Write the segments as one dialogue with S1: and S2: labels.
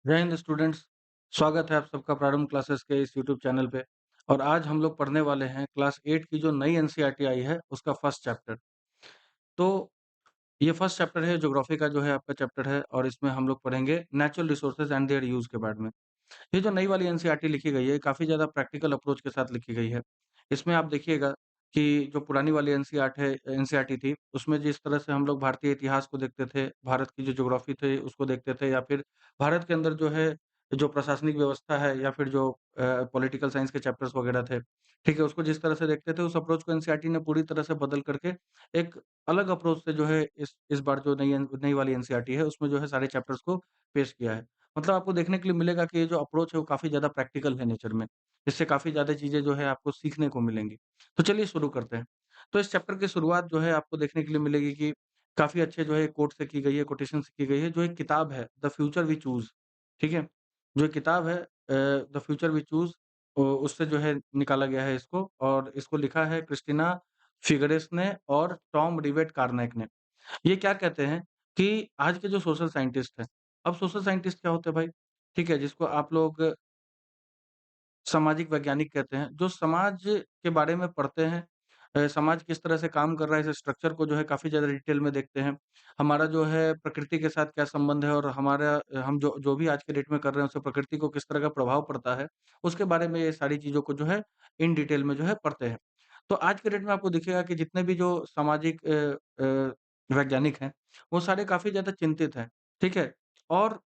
S1: जय हिंद स्टूडेंट्स। स्वागत है आप सबका प्रारंभ क्लासेस के इस यूट्यूब चैनल पे। और आज हम लोग पढ़ने वाले हैं क्लास 8 की जो नई एनसीईआरटी आई है उसका फर्स्ट चैप्टर। तो ये फर्स्ट चैप्टर है, ज्योग्राफी का जो है आपका चैप्टर है, और इसमें हम लोग पढ़ेंगे natural resources and their use के बारे में। ये जो नई वाली एनसीईआरटी लिखी गई है, काफ़ी ज़्यादा प्रैक्टिकल अप्रोच के साथ लिखी गई है। इसमें आप देखिएगा कि जो पुरानी वाली एनसीईआरटी थी, उसमें जिस तरह से हम लोग भारतीय इतिहास को देखते थे, भारत की जो ज्योग्राफी थी उसको देखते थे, या फिर भारत के अंदर जो है, जो प्रशासनिक व्यवस्था है, या फिर जो पॉलिटिकल साइंस के चैप्टर्स वगैरह थे, ठीक है? उसको जिस तरह से देखते थे, उस अप्रोच को एनसीईआरटी ने पूरी तरह से बदल करके एक अलग अप्रोच से जो है इस बार जो नई वाली एनसीईआरटी है, उसमें जो है सारे चैप्टर्स को पेश किया है। मतलब आपको देखने के लिए मिलेगा कि ये जो अप्रोच है वो काफ़ी ज़्यादा प्रैक्टिकल है नेचर में। इससे काफ़ी ज़्यादा चीज़ें जो है आपको सीखने को मिलेंगी। तो चलिए शुरू करते हैं। तो इस चैप्टर की शुरुआत जो है आपको देखने के लिए मिलेगी कि काफ़ी अच्छे जो है कोट से की गई है, कोटेशन से की गई है। जो एक किताब है द फ्यूचर वी चूज़, ठीक है? जो एक किताब है द फ्यूचर वी चूज़, उससे जो है निकाला गया है इसको, और इसको लिखा है क्रिस्टीना फिगरेस ने और टॉम रिवेट कार्नेक ने। ये क्या कहते हैं कि आज के जो सोशल साइंटिस्ट हैं, अब सोशल साइंटिस्ट क्या होते हैं भाई? ठीक है, जिसको आप लोग सामाजिक वैज्ञानिक कहते हैं, जो समाज के बारे में पढ़ते हैं, समाज किस तरह से काम कर रहा है, इस स्ट्रक्चर को जो है काफ़ी ज़्यादा डिटेल में देखते हैं। हमारा जो है प्रकृति के साथ क्या संबंध है, और हम जो जो भी आज के डेट में कर रहे हैं, उससे प्रकृति को किस तरह का प्रभाव पड़ता है, उसके बारे में ये सारी चीज़ों को जो है इन डिटेल में जो है पढ़ते हैं। तो आज के डेट में आपको दिखेगा कि जितने भी जो सामाजिक वैज्ञानिक हैं, वो सारे काफ़ी ज़्यादा चिंतित हैं, ठीक है? और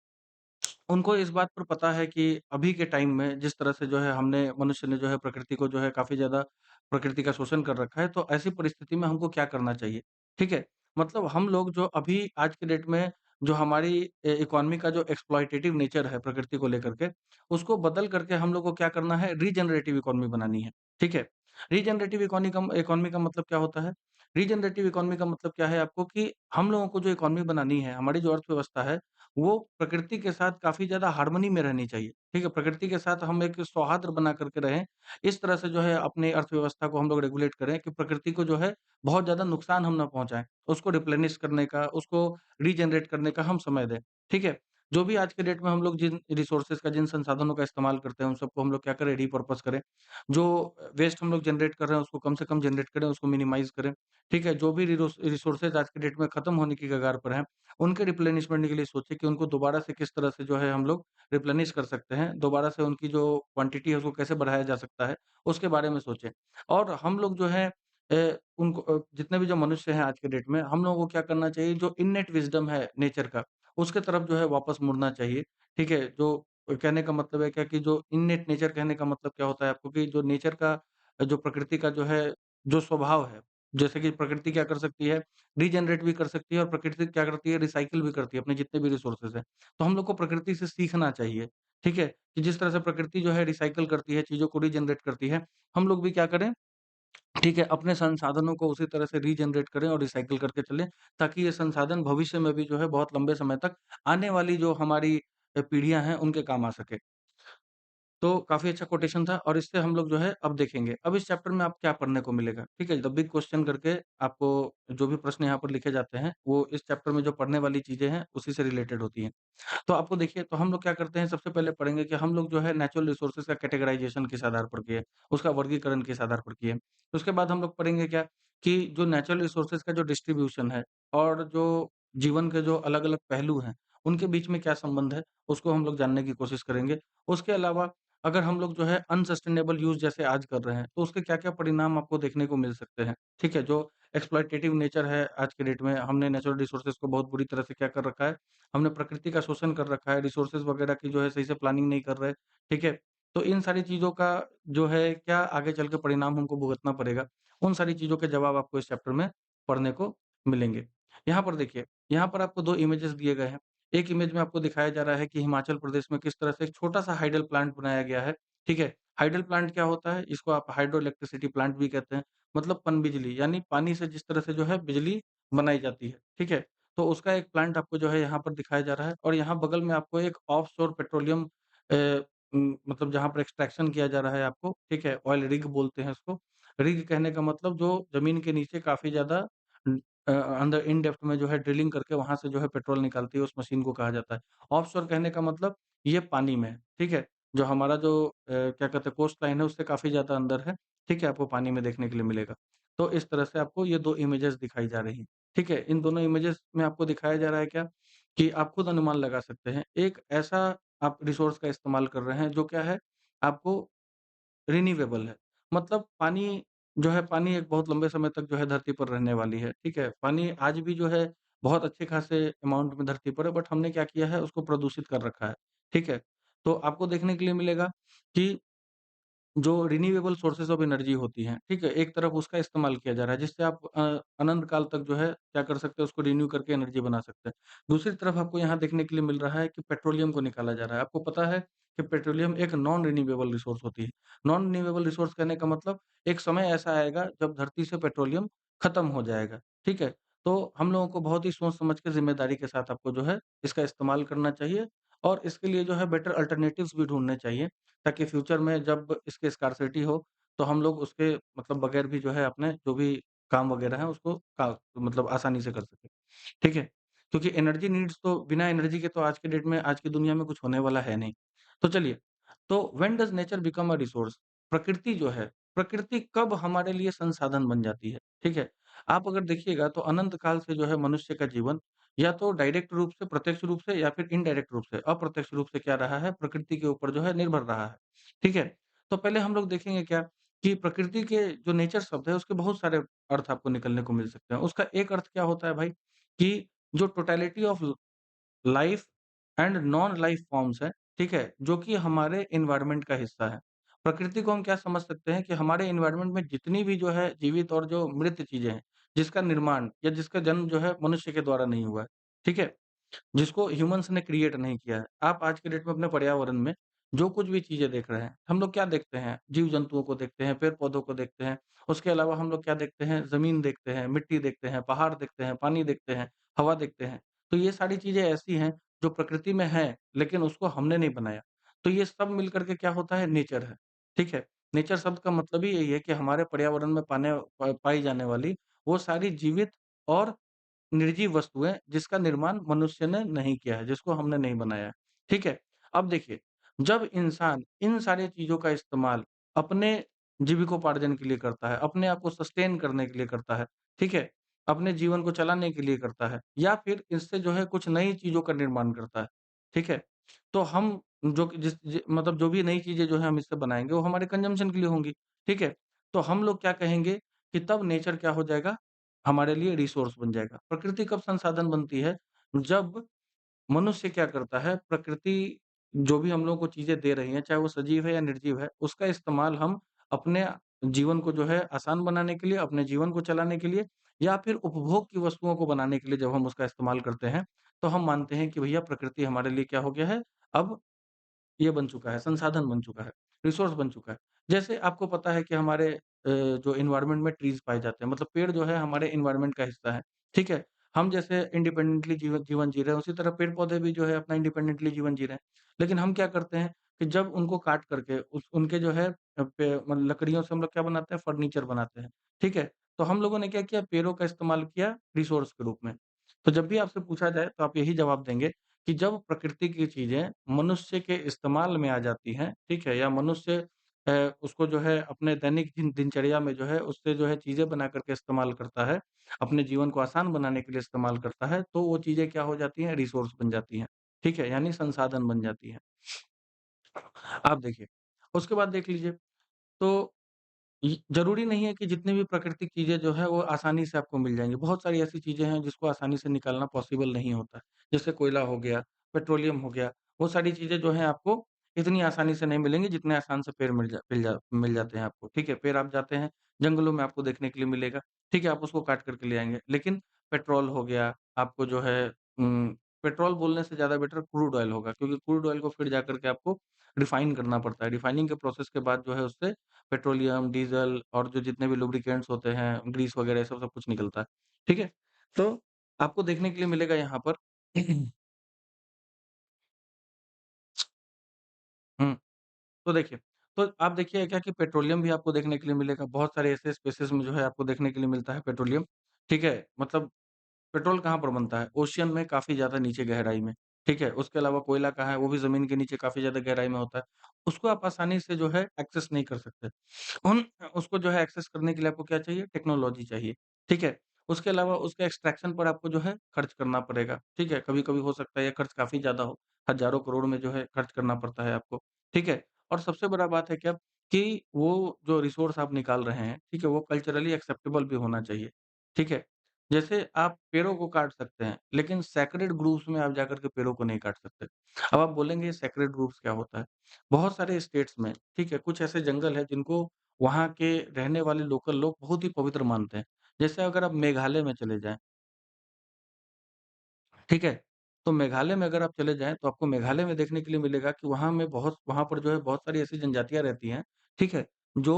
S1: उनको इस बात पर पता है कि अभी के टाइम में जिस तरह से जो है मनुष्य ने जो है प्रकृति को जो है काफ़ी ज़्यादा प्रकृति का शोषण कर रखा है, तो ऐसी परिस्थिति में हमको क्या करना चाहिए, ठीक है? मतलब हम लोग जो अभी आज के डेट में जो हमारी इकोनॉमी का जो एक्सप्लॉइटेटिव नेचर है प्रकृति को लेकर के, उसको बदल करके हम लोग को क्या करना है, रीजनरेटिव इकोनॉमी बनानी है, ठीक है? रीजनरेटिव इकोनॉमी का मतलब क्या होता है? रीजनरेटिव इकोनॉमी का मतलब क्या है आपको, कि हम लोगों को जो इकोनॉमी बनानी है, हमारी जो अर्थव्यवस्था है, वो प्रकृति के साथ काफ़ी ज़्यादा हार्मनी में रहनी चाहिए, ठीक है? प्रकृति के साथ हम एक सौहार्द बना करके रहें, इस तरह से जो है अपनी अर्थव्यवस्था को हम लोग रेगुलेट करें कि प्रकृति को जो है बहुत ज़्यादा नुकसान हम ना पहुँचाएँ। उसको रिप्लेनिश करने का, उसको रीजनरेट करने का हम समय दें, ठीक है? जो भी आज के डेट में हम लोग जिन रिसोर्सेज़ का, जिन संसाधनों का इस्तेमाल करते हैं, उन सबको हम लोग क्या करें, रिपर्पज़ करें। जो वेस्ट हम लोग जनरेट कर रहे हैं, उसको कम से कम जनरेट करें, उसको मिनिमाइज़ करें, ठीक है? जो भी रिसोर्सेज़ आज के डेट में खत्म होने की कगार पर हैं, उनके रिप्लेनिशमेंट के लिए सोचें कि उनको दोबारा से किस तरह से जो है हम लोग रिप्लेनिश कर सकते हैं, दोबारा से उनकी जो क्वांटिटी है उसको कैसे बढ़ाया जा सकता है, उसके बारे में सोचें। और हम लोग जो है जितने भी जो मनुष्य हैं आज के डेट में, हम लोगों को क्या करना चाहिए, जो इन्नेट विज़डम है नेचर का, उसके तरफ जो है वापस मुड़ना चाहिए, ठीक है? जो कहने का मतलब है क्या, कि जो इन्नेट नेचर कहने का मतलब क्या होता है आपको, कि जो नेचर का जो प्रकृति का जो है, जो स्वभाव है, जैसे कि प्रकृति क्या कर सकती है, रीजनरेट भी कर सकती है, और प्रकृति क्या करती है, रिसाइकिल भी करती है अपने जितने भी रिसोर्सेज़ हैं। तो हम लोग को प्रकृति से सीखना चाहिए, ठीक है? कि जिस तरह से प्रकृति जो है रिसाइकिल करती है, चीज़ों को रीजनरेट करती है, हम लोग भी क्या करें, ठीक है, अपने संसाधनों को उसी तरह से रीजनरेट करें और रिसाइकिल करके चलें, ताकि ये संसाधन भविष्य में भी जो है बहुत लंबे समय तक आने वाली जो हमारी पीढ़ियाँ हैं, उनके काम आ सके। तो काफ़ी अच्छा कोटेशन था, और इससे हम लोग जो है अब देखेंगे। अब इस चैप्टर में आपको क्या पढ़ने को मिलेगा, ठीक है? द बिग क्वेश्चन करके आपको जो भी प्रश्न यहाँ पर लिखे जाते हैं, वो इस चैप्टर में जो पढ़ने वाली चीज़ें हैं, उसी से रिलेटेड होती हैं। तो आपको देखिए, तो हम लोग क्या करते हैं, सबसे पहले पढ़ेंगे कि हम लोग जो है नेचुरल रिसोर्सेज़ का कैटेगराइज़ेशन किस आधार पर किए, उसका वर्गीकरण किस आधार पर किए। उसके बाद हम लोग पढ़ेंगे क्या, कि जो नेचुरल रिसोर्सेज़ का जो डिस्ट्रीब्यूशन है, और जो जीवन के जो अलग-अलग पहलू हैं, उनके बीच में क्या संबंध है, उसको हम लोग जानने की कोशिश करेंगे। उसके अलावा अगर हम लोग जो है अनसस्टेनेबल यूज़ जैसे आज कर रहे हैं, तो उसके क्या-क्या परिणाम आपको देखने को मिल सकते हैं, ठीक है? जो एक्सप्लॉइटेटिव नेचर है आज के डेट में, हमने नेचुरल रिसोर्सेज़ को बहुत बुरी तरह से क्या कर रखा है, हमने प्रकृति का शोषण कर रखा है, रिसोर्सेज़ वगैरह की जो है सही से प्लानिंग नहीं कर रहे, ठीक है? तो इन सारी चीज़ों का जो है क्या आगे चल के परिणाम हमको भुगतना पड़ेगा, उन सारी चीज़ों के जवाब आपको इस चैप्टर में पढ़ने को मिलेंगे। यहाँ पर देखिए, यहाँ पर आपको 2 इमेजेस दिए गए हैं। एक इमेज में आपको दिखाया जा रहा है कि हिमाचल प्रदेश में किस तरह से एक छोटा-सा हाइडल प्लांट बनाया गया है, ठीक है? हाइडल प्लांट क्या होता है? इसको आप हाइड्रो इलेक्ट्रिसिटी प्लांट भी कहते हैं, मतलब पनबिजली, यानी पानी से जिस तरह से जो है बिजली बनाई जाती है, ठीक है? तो उसका एक प्लांट आपको जो है यहाँ पर दिखाया जा रहा है, और यहाँ बगल में आपको एक ऑफशोर पेट्रोलियम मतलब जहाँ पर एक्सट्रैक्शन किया जा रहा है आपको, ठीक है? ऑयल रिग बोलते हैं उसको। रिग कहने का मतलब जो ज़मीन के नीचे काफ़ी ज़्यादा अंदर इन डेप्थ में जो है ड्रिलिंग करके वहाँ से जो है पेट्रोल निकालती है, उस मशीन को कहा जाता है। ऑफशोर कहने का मतलब ये पानी में है, ठीक है? जो हमारा जो क्या कहते हैं कोस्ट लाइन है उससे काफ़ी ज़्यादा अंदर है, ठीक है? आपको पानी में देखने के लिए मिलेगा। तो इस तरह से आपको ये 2 इमेजेस दिखाई जा रही हैं, ठीक है? इन दोनों इमेजेस में आपको दिखाया जा रहा है क्या? कि आप खुद अनुमान लगा सकते हैं। एक ऐसा आप रिसोर्स का इस्तेमाल कर रहे हैं जो क्या है, आपको रिन्यूएबल है। मतलब पानी जो है पानी एक बहुत लंबे समय तक जो है धरती पर रहने वाली है, ठीक है? पानी आज भी जो है बहुत अच्छे खासे अमाउंट में धरती पर है बट हमने क्या किया है उसको प्रदूषित कर रखा है, ठीक है? तो आपको देखने के लिए मिलेगा कि जो रिन्यूएबल सोर्सेज़ ऑफ एनर्जी होती हैं, ठीक है? एक तरफ उसका इस्तेमाल किया जा रहा है जिससे आप अनंत काल तक जो है क्या कर सकते हैं उसको रिन्यू करके एनर्जी बना सकते हैं। दूसरी तरफ आपको यहाँ देखने के लिए मिल रहा है कि पेट्रोलियम को निकाला जा रहा है। आपको पता है कि पेट्रोलियम एक नॉन रिन्यूएबल रिसोर्स होती है। नॉन रिन्यूएबल रिसोर्स कहने का मतलब एक समय ऐसा आएगा जब धरती से पेट्रोलियम खत्म हो जाएगा, ठीक है? तो हम लोगों को बहुत ही सोच समझ के ज़िम्मेदारी के साथ आपको जो है इसका इस्तेमाल करना चाहिए और इसके लिए जो है बेटर अल्टरनेटिव्स भी ढूँढने चाहिए। ताकि फ्यूचर में जब इसकी स्कार्सिटी हो, तो हम लोग उसके मतलब बगैर भी जो है अपने जो भी काम वगैरह है उसको का मतलब आसानी से कर सकें। ठीक है? क्योंकि एनर्जी नीड्स तो बिना एनर्जी के तो आज के डेट में आज की दुनिया में कुछ होने वाला है नहीं। तो चलिए, तो when does nature become a resource? प्रकृति जो है, प्रकृति कब हमारे लिए संसाधन बन जाती है, ठीक है? आप अगर देखिएगा तो अनंत काल से जो है मनुष्य का जीवन या तो डायरेक्ट रूप से, प्रत्यक्ष रूप से या फिर इनडायरेक्ट रूप से, अप्रत्यक्ष रूप से क्या रहा है, प्रकृति के ऊपर जो है निर्भर रहा है, ठीक है? तो पहले हम लोग देखेंगे क्या कि प्रकृति के जो नेचर शब्द है उसके बहुत सारे अर्थ आपको निकलने को मिल सकते हैं। उसका एक अर्थ क्या होता है भाई कि जो totality of life and non life forms हैं, ठीक है? जो कि हमारे एनवायरनमेंट का हिस्सा है। प्रकृति को हम क्या समझ सकते हैं कि हमारे एनवायरनमेंट में जितनी भी जो है जीवित और जो मृत चीज़ें हैं, जिसका निर्माण या जिसका जन्म जो है मनुष्य के द्वारा नहीं हुआ है, ठीक है? जिसको ह्यूमन्स ने क्रिएट नहीं किया है। आप आज के डेट में अपने पर्यावरण में जो कुछ भी चीज़ें देख रहे हैं, हम लोग क्या देखते हैं? जीव-जंतुओं को देखते हैं, पेड़-पौधों को देखते हैं। उसके अलावा हम लोग क्या देखते हैं? ज़मीन देखते हैं, मिट्टी देखते हैं, पहाड़ देखते हैं, पानी देखते हैं, हवा देखते हैं। तो ये सारी चीज़ें ऐसी हैं जो प्रकृति में हैं, लेकिन उसको हमने नहीं बनाया। तो ये सब मिल कर के क्या होता है? नेचर है, ठीक है? नेचर शब्द का मतलब ही यही है कि हमारे पर्यावरण में पाई जाने वाली वो सारी जीवित और निर्जीव वस्तुएँ जिसका निर्माण मनुष्य ने नहीं किया है, जिसको हमने नहीं बनाया है, ठीक है? अब देखिए, जब इंसान इन सारी चीज़ों का इस्तेमाल अपने जीविकोपार्जन के लिए करता है, अपने आप को सस्टेन करने के लिए करता है, ठीक है? अपने जीवन को चलाने के लिए करता है या फिर इससे जो है कुछ नई चीज़ों का निर्माण करता है, ठीक है? तो हम जो कि जिस जि मतलब जो भी नई चीज़ें जो है हम इससे बनाएँगे, वो हमारे कंज़म्पशन के लिए होंगी, ठीक है? तो हम लोग क्या कहेंगे कि तब नेचर क्या हो जाएगा हमारे लिए रिसोर्स बन जाएगा। प्रकृति कब संसाधन बनती है? जब मनुष्य क्या करता है, प्रकृति जो भी हम लोगों को चीज़ें दे रही है, चाहे वो सजीव है या निर्जीव है, उसका इस्तेमाल हम अपने जीवन को जो है आसान बनाने के लिए, अपने जीवन को चलाने के लिए या फिर उपभोग की वस्तुओं को बनाने के लिए जब हम उसका इस्तेमाल करते हैं, तो हम मानते हैं कि भैया प्रकृति हमारे लिए क्या हो गया है, अब ये बन चुका है, संसाधन बन चुका है, रिसोर्स बन चुका है। जैसे आपको पता है कि हमारे जो एनवायरनमेंट में ट्रीज़ पाए जाते हैं, मतलब पेड़ जो है हमारे एनवायरनमेंट का हिस्सा है, ठीक है? हम जैसे इंडिपेंडेंटली जीवन जीवन जी रहे हैं, उसी तरह पेड़-पौधे भी जो है अपना इंडिपेंडेंटली जीवन जी रहे हैं। लेकिन हम क्या करते हैं कि जब उनको काट करके उनके जो है लकड़ियों से हम लोग क्या बनाते हैं, फर्नीचर बनाते हैं, ठीक है? तो हम लोगों ने क्या किया, पेड़ों का इस्तेमाल किया रिसोर्स के रूप में। तो जब भी आपसे पूछा जाए, तो आप यही जवाब देंगे कि जब प्रकृति की चीज़ें मनुष्य के इस्तेमाल में आ जाती हैं, ठीक है? या मनुष्य उसको जो है अपने दैनिक दिनचर्या में जो है उससे जो है चीज़ें बना कर के इस्तेमाल करता है, अपने जीवन को आसान बनाने के लिए इस्तेमाल करता है, तो वो चीज़ें क्या हो जाती हैं रिसोर्स बन जाती हैं, ठीक है? यानी संसाधन बन जाती हैं। आप देखिए, उसके बाद देख लीजिए तो ज़रूरी नहीं है कि जितनी भी प्राकृतिक चीज़ें जो है वो आसानी से आपको मिल जाएँगी। बहुत सारी ऐसी चीज़ें हैं जिसको आसानी से निकालना पॉसिबल नहीं होता है। जैसे कोयला हो गया, पेट्रोलियम हो गया, वो सारी चीज़ें जो हैं आपको इतनी आसानी से नहीं मिलेंगी जितने आसान से पेड़ मिल जाते हैं आपको। ठीक है? पेड़ आप जाते हैं, जंगलों में आपको देखने के लिए मिलेगा। ठीक है? आप उसको काट कर के ले आएँगे। लेकिन पेट्रोल हो गया, आपको जो है पेट्रोल बोलने से ज़्यादा बेटर क्रूड ऑयल होगा क्योंकि क्रूड ऑयल को फिर जाकर के आपको रिफाइन करना पड़ता है। रिफाइनिंग के प्रोसेस के बाद जो है उससे पेट्रोलियम, डीज़ल और जो जितने भी लुब्रिकेंट्स होते हैं, ग्रीस वगैरह ये सब सब कुछ निकलता है। ठीक है? तो आपको देखने के लिए मिलेगा यहाँ पर हुँ, तो देखिए, तो आप देखिए क्या कि पेट्रोलियम भी आपको देखने के लिए मिलेगा। बहुत सारे ऐसे स्पेसेस में जो है आपको देखने के लिए मिलता है पेट्रोलियम। ठीक है? मतलब पेट्रोल कहाँ पर बनता है? ओशियन में काफ़ी ज़्यादा नीचे गहराई में। ठीक है? उसके अलावा कोयला कहाँ है, वो भी ज़मीन के नीचे काफ़ी ज़्यादा गहराई में होता है। उसको आप आसानी से जो है एक्सेस नहीं कर सकते। उन उसको जो है एक्सेस करने के लिए आपको क्या चाहिए? टेक्नोलॉजी चाहिए, ठीक है? उसके अलावा उसके एक्सट्रैक्शन पर आपको जो है खर्च करना पड़ेगा, ठीक है? कभी-कभी हो सकता है ये खर्च काफ़ी ज़्यादा हो, हज़ारों करोड़ में जो है खर्च करना पड़ता है आपको, ठीक है? और सबसे बड़ा बात है क्या कि वो जो रिसोर्स आप निकाल रहे हैं, ठीक है? वो कल्चरली एक्सेप्टेबल भी होना चाहिए, ठीक है? जैसे आप पेड़ों को काट सकते हैं, लेकिन सैक्रेड ग्रुव्स में आप जाकर के पेड़ों को नहीं काट सकते। अब आप बोलेंगे सैक्रेड ग्रुव्स क्या होता है? बहुत सारे स्टेट्स में, ठीक है, कुछ ऐसे जंगल हैं जिनको वहाँ के रहने वाले लोकल लोग बहुत ही पवित्र मानते हैं। जैसे अगर आप मेघालय में चले जाएँ, ठीक है? तो मेघालय में अगर आप चले जाएँ, तो आपको मेघालय में देखने के लिए मिलेगा कि वहाँ पर जो है बहुत सारी ऐसी जनजातियाँ रहती हैं, ठीक है? जो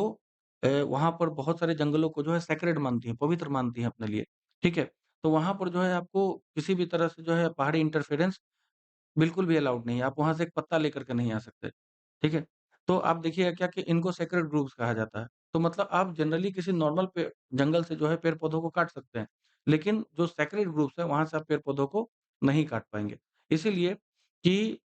S1: वहाँ पर बहुत सारे जंगलों को जो है सेक्रेड मानती हैं, पवित्र मानती हैं अपने लिए, ठीक है? तो वहाँ पर जो है आपको किसी भी तरह से जो है पहाड़ी इंटरफेरेंस बिल्कुल भी अलाउड नहीं है, आप वहाँ से एक पत्ता लेकर के नहीं आ सकते, ठीक है? तो आप देखिएगा क्या कि इनको सेक्रेड ग्रुप्स कहा जाता है। तो मतलब आप जनरली किसी नॉर्मल पे जंगल से जो है पेड़-पौधों को काट सकते हैं, लेकिन जो सेक्रेड ग्रुप्स हैं, वहाँ से आप पेड़-पौधों को नहीं काट पाएँगे। इसीलिए कि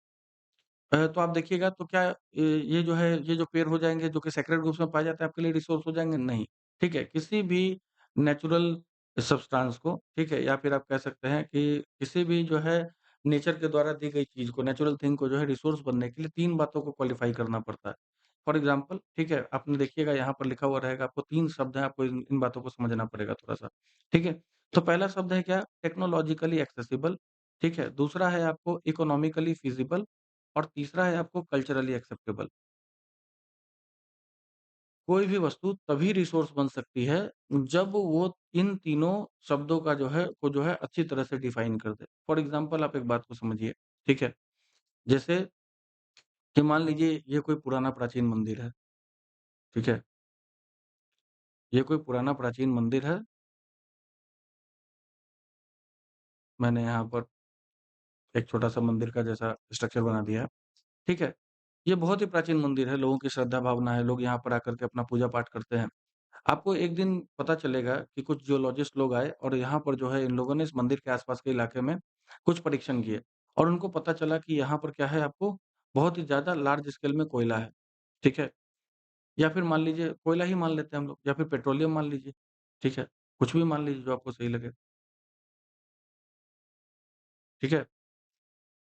S1: तो आप देखिएगा तो क्या ये जो है, ये जो पेड़ हो जाएँगे जो कि सेक्रेड ग्रुप्स में पाए जाते हैं, आपके लिए रिसोर्स हो जाएँगे? नहीं, ठीक है? किसी भी नेचुरल सब्सटेंस को, ठीक है? या फिर आप कह सकते हैं कि किसी भी जो है नेचर के द्वारा दी गई चीज़ को, नेचुरल थिंग को जो है रिसोर्स बनने के लिए 3 बातों को क्वालीफाई करना पड़ता है। फॉर एग्ज़ाम्पल, ठीक है? आपने देखिएगा यहाँ पर लिखा हुआ रहेगा, आपको 3 शब्द हैं, आपको इन इन बातों को समझना पड़ेगा थोड़ा-सा, ठीक है? तो पहला शब्द है क्या? टेक्नोलॉजिकली एक्सेसिबल, ठीक है? दूसरा है आपको इकोनॉमिकली फ़ीज़िबल और तीसरा है आपको कल्चरली एक्सेप्टेबल। कोई भी वस्तु तभी रिसोर्स बन सकती है, जब वो इन तीनों शब्दों का जो है अच्छी तरह से डिफाइन कर दे। फॉर एग्ज़ाम्पल आप एक बात को समझिए, ठीक है? जैसे कि मान लीजिए ये कोई पुराना प्राचीन मंदिर है, ठीक है? ये कोई पुराना प्राचीन मंदिर है, मैंने यहाँ पर एक छोटा-सा मंदिर का जैसा स्ट्रक्चर बना दिया है, ठीक है? ये बहुत ही प्राचीन मंदिर है, लोगों की श्रद्धा भावना है, लोग यहाँ पर आकर के अपना पूजा-पाठ करते हैं। आपको एक दिन पता चलेगा कि कुछ जियोलॉजिस्ट लोग आए और यहाँ पर जो है इन लोगों ने इस मंदिर के आस-पास के इलाके में कुछ परीक्षण किए और उनको पता चला कि यहाँ पर क्या है आपको बहुत ही ज़्यादा लार्ज स्केल में कोयला है, ठीक है? या फिर मान लीजिए कोयला ही मान लेते हैं हम लोग या फिर पेट्रोलियम मान लीजिए, ठीक है? कुछ भी मान लीजिए जो आपको सही लगे, ठीक है?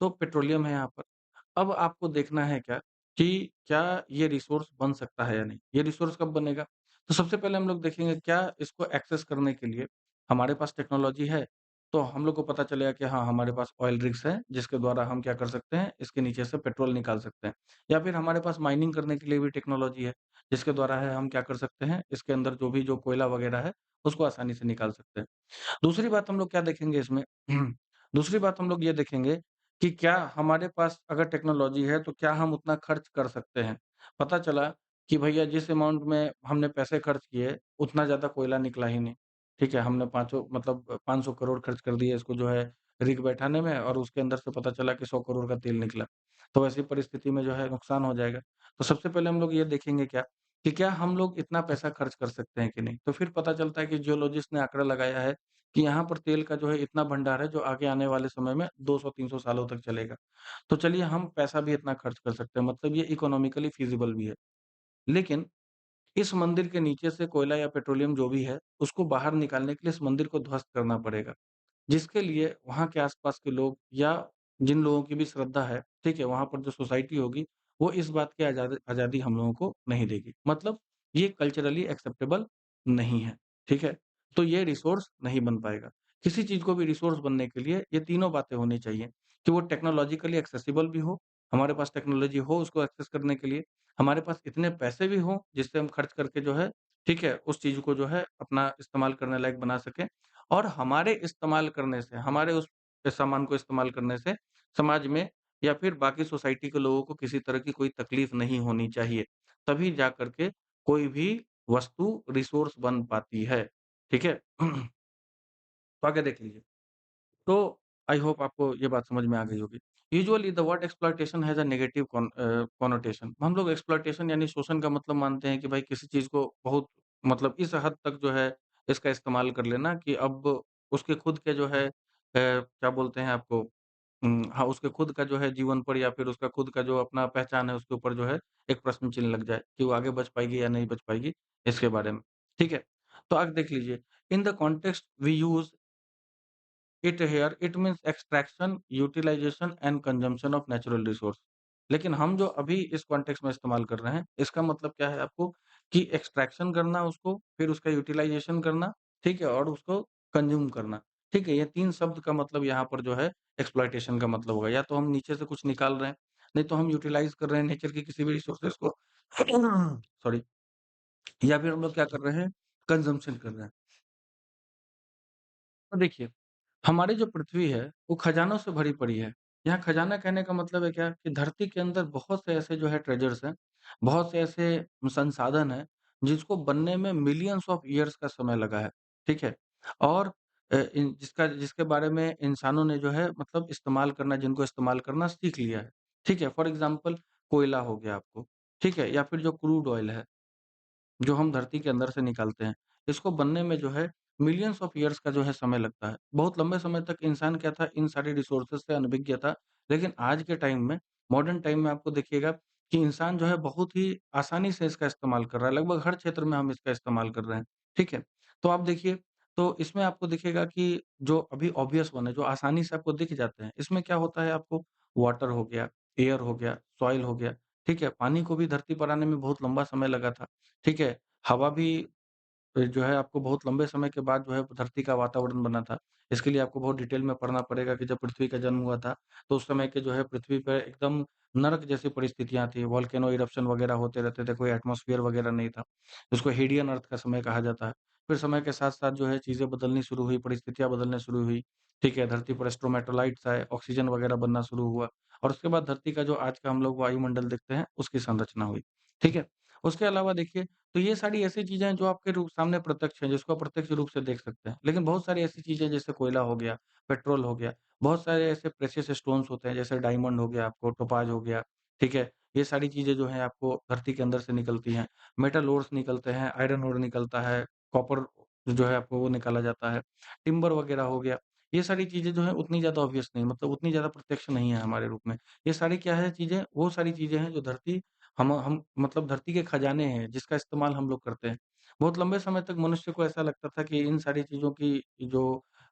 S1: तो पेट्रोलियम है यहाँ पर। अब आपको देखना है क्या कि क्या ये रिसोर्स बन सकता है या नहीं? ये रिसोर्स कब बनेगा? तो सबसे पहले हम लोग देखेंगे क्या इसको एक्सेस करने के लिए हमारे पास टेक्नोलॉजी है? तो हम लोग को पता चलेगा कि हाँ, हमारे पास ऑयल रिग्स हैं, जिसके द्वारा हम क्या कर सकते हैं, इसके नीचे से पेट्रोल निकाल सकते हैं। या फिर हमारे पास माइनिंग करने के लिए भी टेक्नोलॉजी है, जिसके द्वारा है हम क्या कर सकते हैं, इसके अंदर जो कोयला वगैरह है, उसको आसानी से निकाल सकते हैं। दूसरी बात हम लोग क्या देखेंगे इसमें दूसरी बात हम लोग ये देखेंगे कि क्या हमारे पास अगर टेक्नोलॉजी है तो क्या हम उतना खर्च कर सकते हैं? पता चला कि भैया जिस अमाउंट में हमने पैसे खर्च किए, उतना ज़्यादा कोयला निकला ही नहीं। ठीक है, हमने पाँचों मतलब 500 करोड़ खर्च कर दिए इसको जो है रिग बैठाने में और उसके अंदर से पता चला कि 100 करोड़ का तेल निकला। तो ऐसी परिस्थिति में जो है नुकसान हो जाएगा। तो सबसे पहले हम लोग ये देखेंगे क्या कि क्या हम लोग इतना पैसा खर्च कर सकते हैं कि नहीं? तो फिर पता चलता है कि जियोलॉजिस्ट ने आँकड़ा लगाया है कि यहाँ पर तेल का जो है इतना भंडार है जो आगे आने वाले समय में 200-300 सालों तक चलेगा। तो चलिए हम पैसा भी इतना खर्च कर सकते हैं मतलब ये इकोनॉमिकली फ़ीज़िबल भी है। लेकिन इस मंदिर के नीचे से कोयला या पेट्रोलियम जो भी है, उसको बाहर निकालने के लिए इस मंदिर को ध्वस्त करना पड़ेगा। जिसके लिए वहाँ के आस-पास के लोग या जिन लोगों की भी श्रद्धा है, ठीक है? वहाँ पर जो सोसाइटी होगी, वो इस बात की आज़ादी हम लोगों को नहीं देगी। मतलब ये कल्चरली एक्सेप्टेबल नहीं है, ठीक है? तो ये रिसोर्स नहीं बन पाएगा। किसी चीज़ को भी रिसोर्स बनने के लिए ये तीनों बातें होनी चाहिए कि वो टेक्नोलॉजिकली एक्सेसिबल भी हो, हमारे पास टेक्नोलॉजी हो उसको एक्सेस करने के लिए, हमारे पास इतने पैसे भी हों जिससे हम खर्च करके जो है, ठीक है? उस चीज़ को जो है अपना इस्तेमाल करने लायक बना सकें और हमारे इस्तेमाल करने से, हमारे उस सामान को इस्तेमाल करने से समाज में या फिर बाकी सोसाइटी के लोगों को किसी तरह की कोई तकलीफ नहीं होनी चाहिए। तभी जा कर के कोई भी वस्तु रिसोर्स बन पाती है। ठीक है? तो आगे देख लीजिए। तो आई होप आपको ये बात समझ में आ गई होगी। Usually the word exploitation has a negative connotation हम लोग एक्सप्लॉइटेशन यानी शोषण का मतलब मानते हैं कि भाई किसी चीज़ को बहुत मतलब इस हद तक जो है इसका इस्तेमाल कर लेना कि अब उसके खुद के जो है क्या बोलते हैं आपको हाँ, उसके खुद का जो है जीवन पर या फिर उसका खुद का जो अपना पहचान है उसके ऊपर जो है एक प्रश्न चिन्ह लग जाए कि वो आगे बच पाएगी या नहीं बच पाएगी इसके बारे में। ठीक है? तो आगे देख लीजिए, in the context we use it here it means extraction, utilisation and consumption of natural resource. लेकिन हम जो अभी इस कॉन्टेक्स्ट में इस्तेमाल कर रहे हैं, इसका मतलब क्या है आपको कि एक्सट्रैक्शन करना उसको, फिर उसका यूटिलाइज़ेशन करना, ठीक है? और उसको कंज़्यूम करना, ठीक है? ये 3 शब्द का मतलब यहाँ पर जो है एक्सप्लॉइटेशन का मतलब होगा। या तो हम नीचे से कुछ निकाल रहे हैं, नहीं तो हम यूटिलाइज़ कर रहे हैं नेचर की किसी भी रिसोर्सेज़ को सॉरी या फिर हम लोग क्या कर रहे हैं, कंज़म्पशन कर रहे हैं। तो देखिए हमारी जो पृथ्वी है, वो खजानों से भरी पड़ी है। यहाँ खजाना कहने का मतलब है क्या कि धरती के अंदर बहुत से ऐसे जो है ट्रेज़र्स हैं, बहुत से ऐसे संसाधन हैं, जिसको बनने में मिलियंस ऑफ ईयर्स का समय लगा है, ठीक है? और इन जिसके बारे में इंसानों ने जो है मतलब इस्तेमाल करना जिनको इस्तेमाल करना सीख लिया है, ठीक है? फॉर एग्ज़ाम्पल कोयला हो गया आपको, ठीक है? या फिर जो क्रूड ऑयल है। जो हम धरती के अंदर से निकालते हैं। इसको बनने में जो है मिलियंस ऑफ ईयर्स का जो है समय लगता है। बहुत लंबे समय तक इंसान क्या था इन सारी रिसोर्सेज़ से अनभिज्ञ था। लेकिन आज के टाइम में मॉडर्न टाइम में आपको देखिएगा कि इंसान जो है बहुत ही आसानी से इसका इस्तेमाल कर रहा है। लगभग हर क्षेत्र में हम इसका इस्तेमाल कर रहे हैं। ठीक है? तो आप देखिए तो इसमें आपको दिखेगा कि जो अभी ऑब्वियस वन है, जो आसानी से आपको दिख जाते हैं, इसमें क्या होता है आपको वाटर हो गया, एयर हो गया, सॉइल हो गया, ठीक है? पानी को भी धरती पर आने में बहुत लंबा समय लगा था। ठीक है? हवा भी जो है आपको बहुत लंबे समय के बाद जो है धरती का वातावरण बना था। इसके लिए आपको बहुत डिटेल में पढ़ना पड़ेगा कि जब पृथ्वी का जन्म हुआ था, तो उस समय के जो है पृथ्वी पे एकदम नरक जैसी परिस्थितियाँ थी। वोल्केनो इरप्शन वगैरह होते रहते थे, कोई एटमॉस्फियर वगैरह नहीं था। उसको हेडियन अर्थ का समय कहा जाता है। फिर समय के साथ-साथ जो है चीज़ें बदलनी शुरू हुई, परिस्थितियाँ बदलने शुरू हुई। ठीक है? धरती पर स्ट्रोमेटोलाइट्स आए, ऑक्सीजन वगैरह बनना शुरू हुआ और उसके बाद धरती का जो आज का हम लोग वायुमंडल देखते हैं, उसकी संरचना हुई। ठीक है? उसके अलावा देखिए तो ये सारी ऐसी चीज़ें हैं जो आपके रूप सामने प्रत्यक्ष हैं, जिसको आप प्रत्यक्ष रूप से देख सकते हैं। लेकिन बहुत सारी ऐसी चीज़ें जैसे कोयला हो गया, पेट्रोल हो गया, बहुत सारे ऐसे प्रेशियस स्टोन्स होते हैं जैसे डायमंड हो गया आपको, टोपाज़ हो गया, ठीक है? ये सारी चीज़ें जो हैं आपको धरती के अंदर से निकलती हैं। मेटल ओर्स निकलते हैं, आयरन ओर निकलता है, कॉपर जो है आपको वो निकाला जाता है, टिम्बर वगैरह हो गया। ये सारी चीज़ें जो हैं उतनी ज़्यादा ऑब्वियस नहीं मतलब उतनी ज़्यादा प्रत्यक्ष नहीं है हमारे रूप में। ये सारी क्या है चीज़ें, वो सारी चीज़ें हैं जो धरती हम मतलब धरती के खजाने हैं, जिसका इस्तेमाल हम लोग करते हैं। बहुत लंबे समय तक मनुष्य को ऐसा लगता था कि इन सारी चीज़ों की जो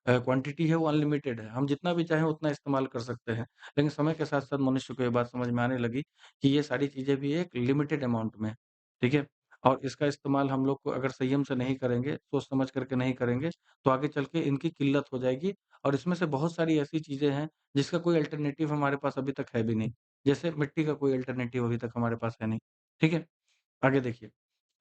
S1: क्वांटिटी है वो अनलिमिटेड है। हम जितना भी चाहें उतना इस्तेमाल कर सकते हैं। लेकिन समय के साथ-साथ मनुष्य को ये बात समझ में आने लगी कि ये सारी चीज़ें भी एक लिमिटेड अमाउंट में है। ठीक है? और इसका इस्तेमाल हम लोग को अगर संयम से नहीं करेंगे, सोच समझ करके नहीं करेंगे, तो आगे चल के इनकी किल्लत हो जाएगी और इसमें से बहुत सारी ऐसी चीज़ें हैं, जिसका कोई अल्टरनेटिव हमारे पास अभी तक है भी नहीं। जैसे मिट्टी का कोई अल्टरनेटिव अभी तक हमारे पास है नहीं। ठीक है? आगे देखिए,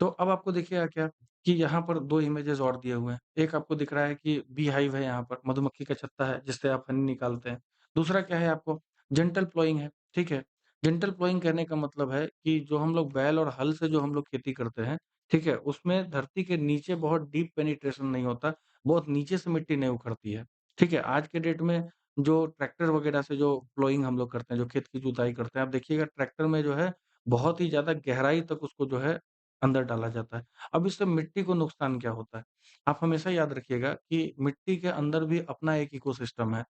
S1: तो अब आपको दिखेगा क्या कि यहाँ पर 2 इमेजेस और दिए हुए हैं। एक आपको दिख रहा है कि बी हाइव है यहाँ पर, मधुमक्खी का छत्ता है जिससे आप हनी निकालते हैं। दूसरा क्या है आपको जेंटल प्लॉइंग है, ठीक है? जेंटल प्लॉइंग कहने का मतलब है कि जो हम लोग बैल और हल से जो हम लोग खेती करते हैं, ठीक है? उसमें धरती के नीचे बहुत डीप पेनिट्रेशन नहीं होता, बहुत नीचे से मिट्टी नहीं उखड़ती है, ठीक है? आज के डेट में जो ट्रैक्टर वगैरह से जो प्लॉइंग हम लोग करते हैं, जो खेत की जुताई करते हैं, आप देखिएगा ट्रैक्टर में जो है बहुत ही ज़्यादा गहराई तक उसको जो है अंदर डाला जाता है। अब इससे मिट्टी को नुकसान क्या होता है? आप हमेशा याद रखिएगा कि मिट्टी के अंदर भी अपना एक इकोसिस्टम है।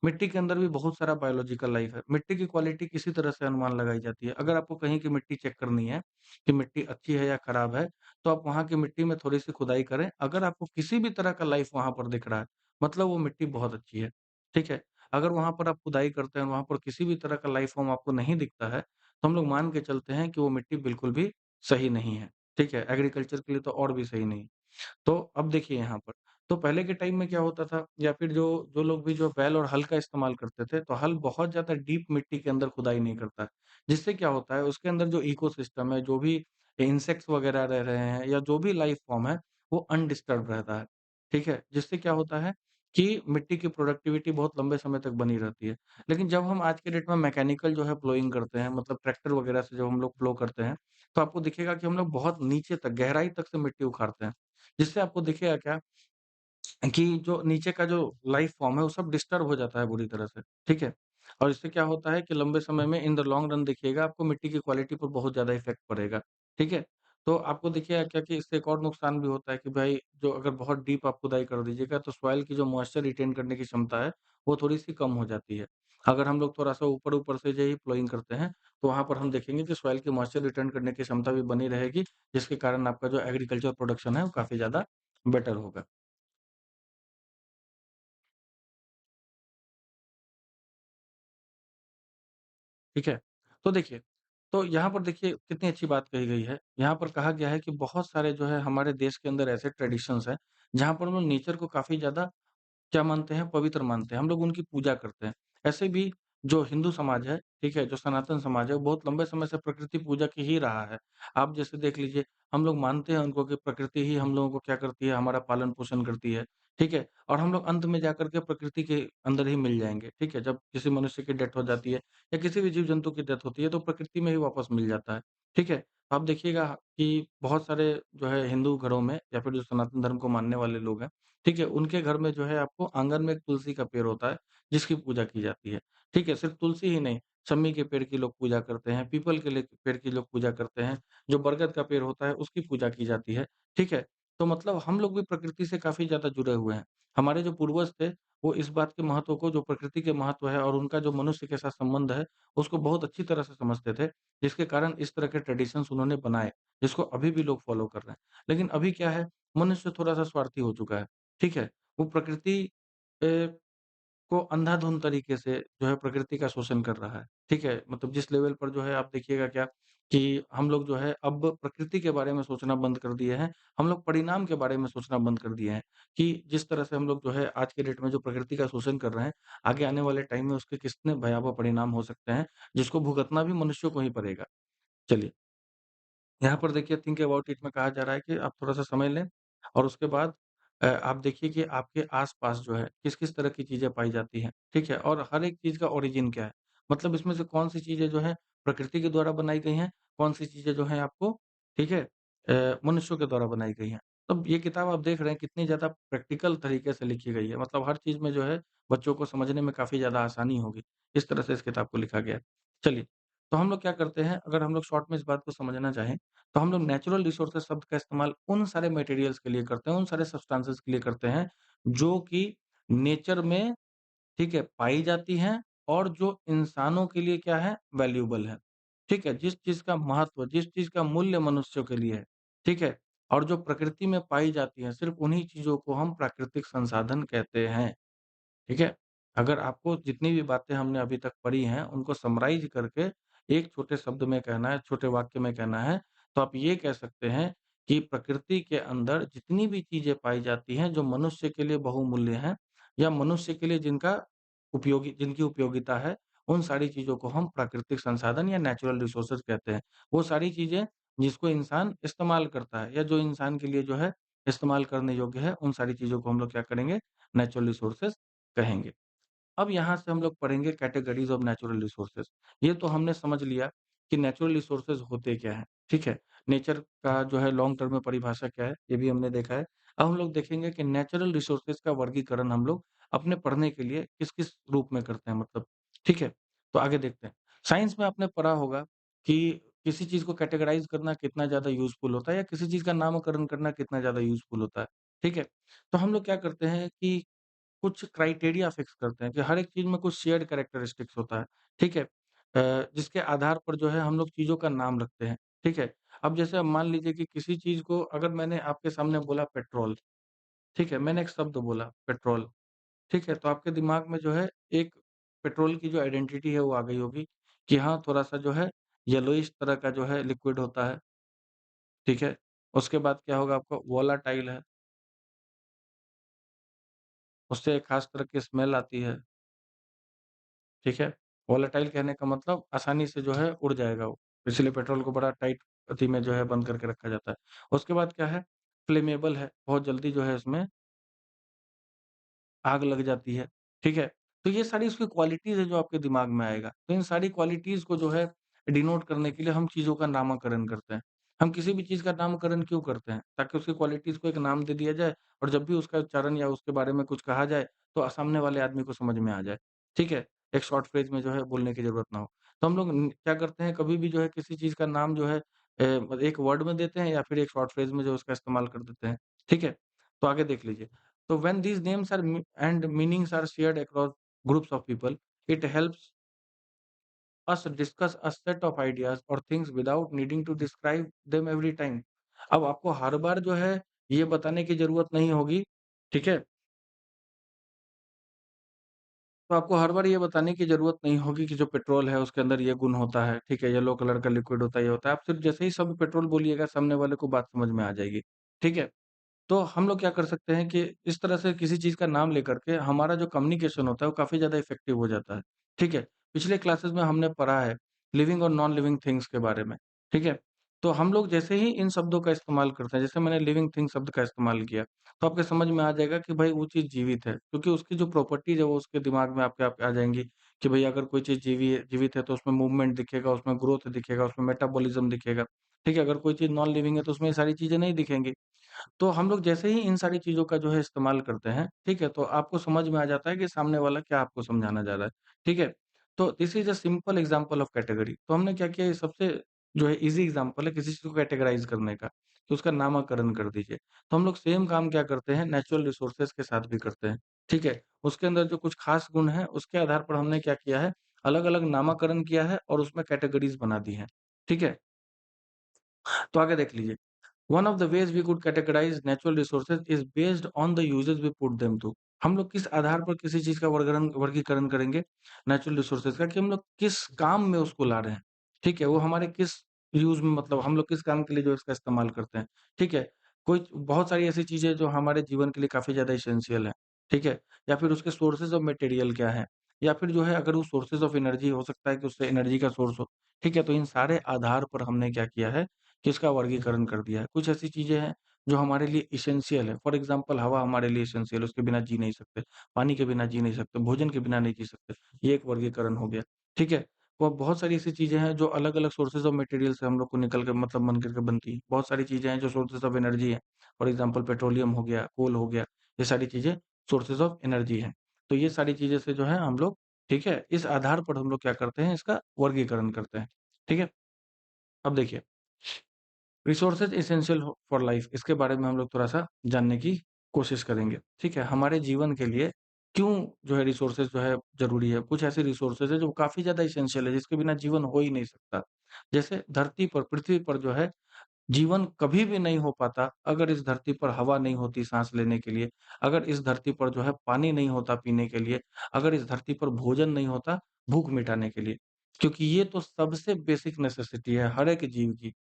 S1: मिट्टी के अंदर भी बहुत सारा बायोलॉजिकल लाइफ है। मिट्टी की क्वालिटी किसी तरह से अनुमान लगाई जाती है। अगर आपको कहीं की मिट्टी चेक करनी है कि मिट्टी अच्छी है या खराब है, तो आप वहाँ की मिट्टी में थोड़ी-सी खुदाई करें। अगर आपको किसी भी तरह का लाइफ वहाँ पर दिख रहा है, मतलब वो मिट्टी बहुत अच्छी है। ठीक है? अगर वहाँ पर आप खुदाई करते हैं, वहाँ पर किसी भी तरह का लाइफ फॉर्म आपको नहीं दिखता है, तो हम लोग मान के चलते हैं कि वो मिट्टी बिल्कुल भी सही नहीं है, ठीक है? एग्रीकल्चर के लिए तो और भी सही नहीं। तो अब देखिए यहाँ पर, तो पहले के टाइम में क्या होता था या फिर जो जो लोग भी जो बैल और हल का इस्तेमाल करते थे, तो हल बहुत ज़्यादा डीप मिट्टी के अंदर खुदाई नहीं करता है। जिससे क्या होता है, उसके अंदर जो इकोसिस्टम है, जो भी इंसेक्ट्स वगैरह रह रहे हैं या जो भी लाइफ फॉर्म है, वो अनडिस्टर्ब्ड रहता है, ठीक है? जिससे क्या होता है कि मिट्टी की प्रोडक्टिविटी बहुत लंबे समय तक बनी रहती है। लेकिन जब हम आज के डेट में मैकेनिकल जो है प्लोइंग करते हैं, मतलब ट्रैक्टर वगैरह से जब हम लोग प्लो करते हैं, तो आपको दिखेगा कि हम लोग बहुत नीचे तक, गहराई तक से मिट्टी उखाड़ते हैं। जिससे आपको दिखेगा क्या कि जो नीचे का जो लाइफ फॉर्म है, वो सब डिस्टर्ब हो जाता है बुरी तरह से, ठीक है? और इससे क्या होता है कि लंबे समय में इन द लॉन्ग रन देखिएगा आपको मिट्टी की क्वालिटी पर बहुत ज़्यादा इफ़ेक्ट पड़ेगा, ठीक है? तो आपको देखिए क्या कि इससे एक और नुकसान भी होता है कि भाई जो अगर बहुत डीप आप खुदाई कर दीजिएगा तो सॉइल की जो मॉइस्चर रिटेन करने की क्षमता है, वो थोड़ी-सी कम हो जाती है। अगर हम लोग थोड़ा-सा ऊपर-ऊपर से जो ही प्लोइंग करते हैं, तो वहाँ पर हम देखेंगे कि सॉइल की मॉइस्चर रिटेन करने की क्षमता भी बनी रहेगी, जिसके कारण आपका जो एग्रीकल्चर प्रोडक्शन है, वो काफ़ी ज़्यादा बेटर होगा। ठीक है? तो देखिए, तो यहाँ पर देखिए कितनी अच्छी बात कही गई है। यहाँ पर कहा गया है कि बहुत सारे जो है हमारे देश के अंदर ऐसे ट्रेडिशंस हैं, जहाँ पर हम लोग नेचर को काफ़ी ज़्यादा क्या मानते हैं? पवित्र मानते हैं, हम लोग उनकी पूजा करते हैं। ऐसे भी जो हिंदू समाज है, ठीक है? जो सनातन समाज है, वो बहुत लंबे समय से प्रकृति पूजा की ही रहा है। आप जैसे देख लीजिए, हम लोग मानते हैं उनको कि प्रकृति ही हम लोगों को क्या करती है, हमारा पालन-पोषण करती है, ठीक है? और हम लोग अंत में जाकर के प्रकृति के अंदर ही मिल जाएँगे, ठीक है? जब किसी मनुष्य की डेथ हो जाती है या किसी भी जीव-जंतु की डेथ होती है, तो प्रकृति में ही वापस मिल जाता है, ठीक है? आप देखिएगा कि बहुत सारे जो है हिंदू घरों में या फिर जो सनातन धर्म को मानने वाले लोग हैं, ठीक है? उनके घर में जो है आपको आँगन में एक तुलसी का पेड़ होता है, जिसकी पूजा की जाती है। ठीक है? सिर्फ़ तुलसी ही नहीं, शमी के पेड़ की लोग पूजा करते हैं, पीपल के पेड़ की लोग पूजा करते हैं, जो बरगद का पेड़ होता है उसकी पूजा की जाती है। ठीक है? तो मतलब हम लोग भी प्रकृति से काफ़ी ज़्यादा जुड़े हुए हैं। हमारे जो पूर्वज थे, वो इस बात के महत्व को जो प्रकृति के महत्व है और उनका जो मनुष्य के साथ संबंध है, उसको बहुत अच्छी तरह से समझते थे, जिसके कारण इस तरह के ट्रेडिशंस उन्होंने बनाए, जिसको अभी भी लोग फ़ॉलो कर रहे हैं। लेकिन अभी क्या है, मनुष्य थोड़ा-सा स्वार्थी हो चुका है। ठीक है? वो प्रकृति को अंधाधुंध तरीके से जो है प्रकृति का शोषण कर रहा है। ठीक है? मतलब जिस लेवल पर जो है आप देखिएगा क्या कि हम लोग जो है अब प्रकृति के बारे में सोचना बंद कर दिए हैं। हम लोग परिणाम के बारे में सोचना बंद कर दिए हैं कि जिस तरह से हम लोग जो है आज के डेट में जो प्रकृति का शोषण कर रहे हैं, आगे आने वाले टाइम में उसके कितने भयावह परिणाम हो सकते हैं, जिसको भुगतना भी मनुष्यों को ही पड़ेगा। चलिए। यहाँ पर देखिए थिंक अबाउट इट में कहा जा रहा है कि आप थोड़ा-सा समझ लें और उसके बाद आप देखिए कि आपके आस-पास जो है किस-किस तरह की चीज़ें पाई जाती हैं, ठीक है? और हर एक चीज़ का ओरिजिन क्या है? मतलब इसमें से कौन-सी चीज़ें जो हैं प्रकृति के द्वारा बनाई गई हैं, कौन-सी चीज़ें जो हैं आपको ठीक है मनुष्यों के द्वारा बनाई गई हैं। तो ये किताब आप देख रहे हैं कितनी ज़्यादा प्रैक्टिकल तरीके से लिखी गई है। मतलब हर चीज़ में जो है बच्चों को समझने में काफ़ी ज़्यादा आसानी होगी। इस तरह से इस किताब को लिखा गया है। चलिए, तो हम लोग क्या करते हैं अगर हम लोग शॉर्ट में इस बात को समझना चाहें तो हम लोग नेचुरल रिसोर्सेज़ शब्द का इस्तेमाल उन सारे मटेरियल्स के लिए करते हैं, उन सारे सब्सटेंसेस के लिए करते हैं, जो कि नेचर में ठीक है, पाई जाती हैं और जो इंसानों के लिए क्या है, वैल्यूएबल है। ठीक है? जिस चीज़ का महत्व, जिस चीज़ का मूल्य मनुष्यों के लिए है, ठीक है? और जो प्रकृति में पाई जाती हैं, सिर्फ़ उन्हीं चीज़ों को हम प्राकृतिक संसाधन कहते हैं। ठीक है? अगर आपको जितनी भी बातें हमने अभी तक पढ़ी हैं, उनको समराइज़ करके एक छोटे शब्द में कहना है, छोटे वाक्य में कहना है, तो आप ये कह सकते हैं कि प्रकृति के अंदर जितनी भी चीज़ें पाई जाती हैं, जो मनुष्य के लिए बहुमूल्य हैं या मनुष्य के लिए जिनकी उपयोगिता है, उन सारी चीज़ों को हम प्राकृतिक संसाधन या नेचुरल रिसोर्सेज़ कहते हैं। वो सारी चीज़ें जिसको इंसान इस्तेमाल करता है या जो इंसान के लिए जो है इस्तेमाल करने योग्य है, उन सारी चीज़ों को हम लोग क्या करेंगे, नेचुरल रिसोर्सेज़ कहेंगे। अब यहाँ से हम लोग पढ़ेंगे कैटेगरीज़ ऑफ नेचुरल रिसोर्सेज़। ये तो हमने समझ लिया कि नेचुरल रिसोर्सेज़ होते क्या हैं, ठीक है? नेचर का जो है लॉन्ग टर्म में परिभाषा क्या है, ये भी हमने देखा है। अब हम लोग देखेंगे कि नेचुरल रिसोर्सेज़ का वर्गीकरण हम लोग अपने पढ़ने के लिए किस-किस रूप में करते हैं मतलब, ठीक है? तो आगे देखते हैं। साइंस में आपने पढ़ा होगा कि किसी चीज़ को कैटेगराइज़ करना कितना ज़्यादा यूज़फुल होता है या किसी चीज़ का नामकरण करना कितना ज़्यादा यूज़फुल होता है, ठीक है? तो हम लोग क्या करते हैं कि कुछ क्राइटेरिया फिक्स करते हैं कि हर एक चीज़ में कुछ शेयर्ड कैरेक्टरिस्टिक्स होता है, ठीक है? जिसके आधार पर जो है हम लोग चीज़ों का नाम रखते हैं, ठीक है? अब जैसे अब मान लीजिए कि किसी चीज़ को अगर मैंने आपके सामने बोला पेट्रोल, ठीक है? मैंने एक शब्द बोला पेट्रोल, ठीक है? तो आपके दिमाग में जो है एक पेट्रोल की जो आइडेंटिटी है वो आ गई होगी कि हाँ, थोड़ा-सा जो है येलोइश तरह का जो है लिक्विड होता है, ठीक है? उसके बाद क्या होगा आपको वोलाटाइल है, उससे एक खास तरह की स्मेल आती है। ठीक है? वोलेटाइल कहने का मतलब आसानी से जो है उड़ जाएगा वो, इसलिए पेट्रोल को बड़ा टाइट अथी में जो है बंद करके रखा जाता है। उसके बाद क्या है, फ्लेमेबल है, बहुत जल्दी जो है इसमें आग लग जाती है, ठीक है? तो ये सारी उसकी क्वालिटीज़ है जो आपके दिमाग में आएगा। तो इन सारी क्वालिटीज़ को जो है डिनोट करने के लिए हम चीज़ों का नामकरण करते हैं। हम किसी भी चीज़ का नामकरण क्यों करते हैं? ताकि उसकी क्वालिटीज़ को एक नाम दे दिया जाए और जब भी उसका उच्चारण या उसके बारे में कुछ कहा जाए, तो सामने वाले आदमी को समझ में आ जाए, ठीक है? एक शॉर्ट फ्रेज़ में जो है बोलने की ज़रूरत ना हो। तो हम लोग क्या करते हैं कभी भी जो है किसी चीज़ का नाम जो है एक वर्ड में देते हैं या फिर एक शॉर्ट फ्रेज़ में जो उसका इस्तेमाल कर देते हैं, ठीक है? तो आगे देख लीजिए। तो when these names are and meanings are shared across groups of people, it helps us discuss a set of ideas और things without needing to describe them every time. अब आपको हर बार जो है ये बताने की ज़रूरत नहीं होगी, ठीक है? तो आपको हर बार ये बताने की ज़रूरत नहीं होगी कि जो पेट्रोल है उसके अंदर ये गुण होता है, ठीक है? येलो कलर का लिक्विड होता है, ये होता है। आप सिर्फ़ जैसे ही शब्द पेट्रोल बोलिएगा सामने वाले को बात समझ में आ जाएगी, ठीक है? तो हम लोग क्या कर सकते हैं कि इस तरह से किसी चीज़ का नाम लेकर के हमारा जो कम्युनिकेशन होता है वो काफ़ी ज़्यादा इफ़ेक्टिव हो जाता है, ठीक है? पिछले क्लासेस में हमने पढ़ा है लिविंग और नॉन लिविंग थिंग्स के बारे में, ठीक है? तो हम लोग जैसे ही इन शब्दों का इस्तेमाल करते हैं, जैसे मैंने लिविंग थिंग शब्द का इस्तेमाल किया, तो आपके समझ में आ जाएगा कि भाई वो चीज़ जीवित है, क्योंकि उसकी जो प्रॉपर्टीज़ है वो उसके दिमाग में आपके आप आ जाएँगी कि भई अगर कोई चीज़ जीवित है तो उसमें मूवमेंट दिखेगा, उसमें ग्रोथ दिखेगा, उसमें मेटाबॉलिज़्म दिखेगा, ठीक है? अगर कोई चीज़ नॉन लिविंग है तो उसमें ये सारी चीज़ें नहीं दिखेंगी। तो हम लोग जैसे ही इन सारी चीज़ों का जो है इस्तेमाल करते हैं, ठीक है? तो आपको समझ में आ जाता है कि सामने वाला क्या आपको समझाना चाह रहा है, ठीक है? तो this is a simple example of category. तो हमने क्या किया, ये सबसे जो है ईज़ी एग्ज़ाम्पल है किसी चीज़ को कैटेगराइज़ करने का, तो उसका नामकरण कर दीजिए। तो हम लोग सेम काम क्या करते हैं नेचुरल रिसोर्सेज़ के साथ भी करते हैं, ठीक है? उसके अंदर जो कुछ ख़ास गुण हैं, उसके आधार पर हमने क्या किया है, अलग-अलग नामकरण किया है और उसमें कैटेगरीज़ बना दी हैं, ठीक है? तो आगे देख लीजिए। One of the ways we could categorize natural resources is based on the uses we put them to। हम लोग किस आधार पर किसी चीज़ का वर्गीकरण करेंगे नेचुरल रिसोर्सेज़ का कि हम लोग किस काम में उसको ला रहे हैं, ठीक है? वो हमारे किस यूज़ में, मतलब हम लोग किस काम के लिए जो इसका इस्तेमाल करते हैं, ठीक है? कोई बहुत सारी ऐसी चीज़ें जो हमारे जीवन के लिए काफ़ी ज़्यादा एसेंशियल हैं, ठीक है? या फिर उसके सोर्सेज़ ऑफ मटेरियल क्या हैं? या फिर जो है अगर वो सोर्सेज़ ऑफ एनर्जी हो सकता है कि उससे एनर्जी का सोर्स हो, ठीक है? तो इन सारे आधार पर हमने क्या किया है कि इसका वर्गीकरण कर दिया है। कुछ ऐसी चीज़ें हैं जो हमारे लिए एसेंशियल है। फॉर एग्ज़ाम्पल हवा हमारे लिए एसेंशियल है, उसके बिना जी नहीं सकते, पानी के बिना जी नहीं सकते, भोजन के बिना नहीं जी सकते। ये एक वर्गीकरण हो गया, ठीक है? और बहुत सारी ऐसी चीज़ें हैं जो अलग-अलग सोर्सेज़ ऑफ मटेरियल से हम लोग को निकल के मतलब बन कर के बनती हैं। बहुत सारी चीज़ें हैं जो सोर्सेज़ ऑफ एनर्जी हैं। फॉर एग्ज़ाम्पल पेट्रोलियम हो गया, कोल हो गया, ये सारी चीज़ें सोर्सेज़ ऑफ एनर्जी हैं। तो ये सारी चीज़ें से जो है हम लोग, ठीक है, इस आधार पर हम लोग क्या करते हैं, इसका वर्गीकरण करते हैं। ठीक है? अब देखिए, रिसोर्सेज एसेंशियल फॉर लाइफ, इसके बारे में हम लोग थोड़ा-सा जानने की कोशिश करेंगे, ठीक है? हमारे जीवन के लिए क्यों जो है रिसोर्सेज जो है ज़रूरी है? कुछ ऐसे रिसोर्सेज हैं जो काफ़ी ज़्यादा एसेंशियल है, जिसके बिना जीवन हो ही नहीं सकता। जैसे धरती पर, पृथ्वी पर जो है जीवन कभी भी नहीं हो पाता अगर इस धरती पर हवा नहीं होती साँस लेने के लिए, अगर इस धरती पर जो है पानी नहीं होता पीने के लिए, अगर इस धरती पर भोजन नहीं होता भूख मिटाने के लिए। क्योंकि ये तो सबसे बेसिक नेसेसिटी है हर एक जीव की।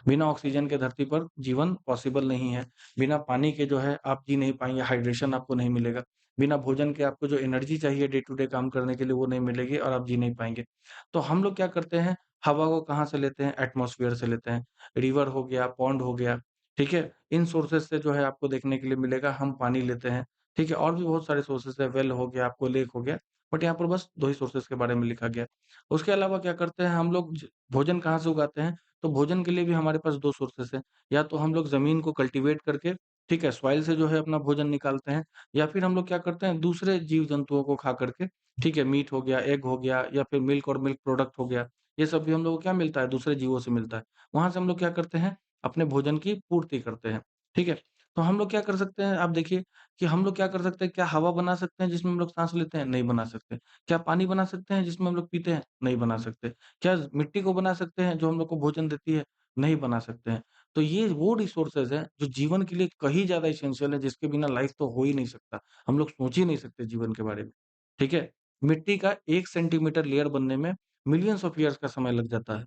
S1: बिना ऑक्सीजन के धरती पर जीवन पॉसिबल नहीं है। बिना पानी के जो है आप जी नहीं पाएँगे, हाइड्रेशन आपको नहीं मिलेगा। बिना भोजन के आपको जो एनर्जी चाहिए डे टू डे काम करने के लिए वो नहीं मिलेगी और आप जी नहीं पाएँगे। तो हम लोग क्या करते हैं, हवा को कहाँ से लेते हैं? एटमॉस्फेयर से लेते हैं। रिवर हो गया, पॉन्ड हो गया, ठीक है? इन सोर्सेज़ से जो है आपको देखने के लिए मिलेगा, हम पानी लेते हैं, ठीक है? और भी बहुत सारे सोर्सेज़ हैं, वेल हो गया, आपको लेक हो गया, बट यहाँ पर बस 2 ही सोर्सेज़ के बारे में लिखा गया है। उसके अलावा क्या करते हैं हम लोग, भोजन कहाँ से उगाते हैं? तो भोजन के लिए भी हमारे पास 2 सोर्सेज़ हैं, या तो हम लोग ज़मीन को कल्टीवेट करके, ठीक है, सॉइल से जो है अपना भोजन निकालते हैं, या फिर हम लोग क्या करते हैं दूसरे जीव-जंतुओं को खा कर के, ठीक है, मीट हो गया, एग हो गया या फिर मिल्क और मिल्क प्रोडक्ट हो गया, ये सब भी हम लोगों को क्या मिलता है? दूसरे जीवों से मिलता है। वहाँ से हम लोग क्या करते हैं, अपने भोजन की पूर्ति करते हैं, ठीक है? तो हम लोग क्या कर सकते हैं, आप देखिए कि हम लोग क्या कर सकते हैं, क्या हवा बना सकते हैं जिसमें हम लोग साँस लेते हैं? नहीं बना सकते। क्या पानी बना सकते हैं जिसमें हम लोग पीते हैं? नहीं बना सकते। क्या मिट्टी को बना सकते हैं जो हम लोग को भोजन देती है? नहीं बना सकते हैं। तो ये वो रिसोर्सेज़ हैं जो जीवन के लिए कहीं ज़्यादा एसेंशियल है, जिसके बिना लाइफ़ तो हो ही नहीं सकता। हम लोग सोच ही नहीं सकते जीवन के बारे में, ठीक है? मिट्टी का 1 सेंटीमीटर लेयर बनने में मिलियंस ऑफ ईयर्स का समय लग जाता है।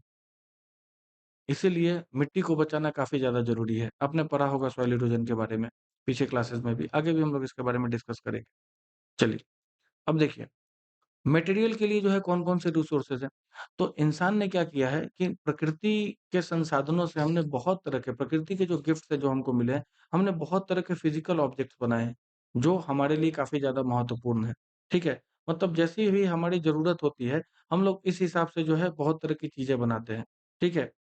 S1: इसीलिए मिट्टी को बचाना काफ़ी ज़्यादा ज़रूरी है। आपने पढ़ा होगा सॉइल इरोजन के बारे में, पीछे क्लासेस में भी, आगे भी हम लोग इसके बारे में डिस्कस करेंगे। चलिए, अब देखिए, मटेरियल के लिए जो है कौन-कौन से रिसोर्सेज़ हैं। तो इंसान ने क्या किया है कि प्रकृति के संसाधनों से हमने बहुत तरह के, प्रकृति के जो गिफ्ट्स हैं जो हमको मिले हैं, हमने बहुत तरह के फिज़िकल ऑब्जेक्ट्स बनाए हैं, जो हमारे लिए काफ़ी ज़्यादा महत्वपूर्ण है। ठीक है? मतलब जैसी भी हमारी ज़रूरत होती है, हम लोग इस हिसाब से जो है बहुत तरह की चीज़ें बनाते हैं। ठीक है?